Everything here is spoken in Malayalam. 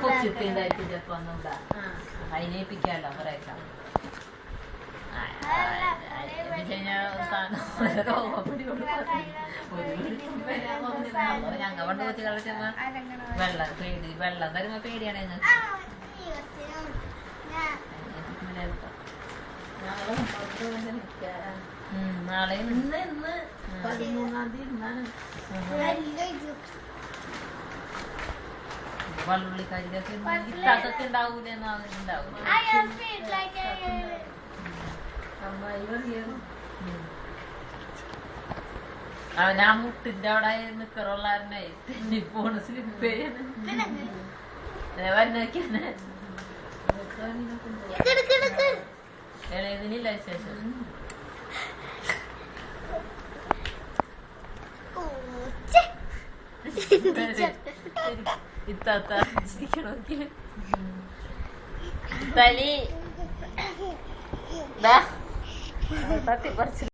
കൊച്ചിട്ടുണ്ടായിട്ട് ചെപ്പൊന്നുണ്ടാ അതിനേപ്പിക്കാലോ കുറേയൊക്കെ ഞങ്ങ പണ്ട് കൊച്ചു കളിച്ചപ്പോ വെള്ളം തരുമ്പോ പേടിയാണ് നാളെ 13-ാം തീയതി വള്ളുള്ളിക്കാരിക്കൊക്കെ ഇത്താക്കൊക്കെ ഉണ്ടാവൂലെന്നാവും ഞാൻ മുട്ടിന്റെ അവിടെ നിക്കറുള്ളാരനെ പോണ് സ്ലിപ്പ് വന്നോക്കിന്നെ ഇളയതിനില്ല വിശേഷം ഇത്താത്ത തലി തട്ടി പറിച്ചു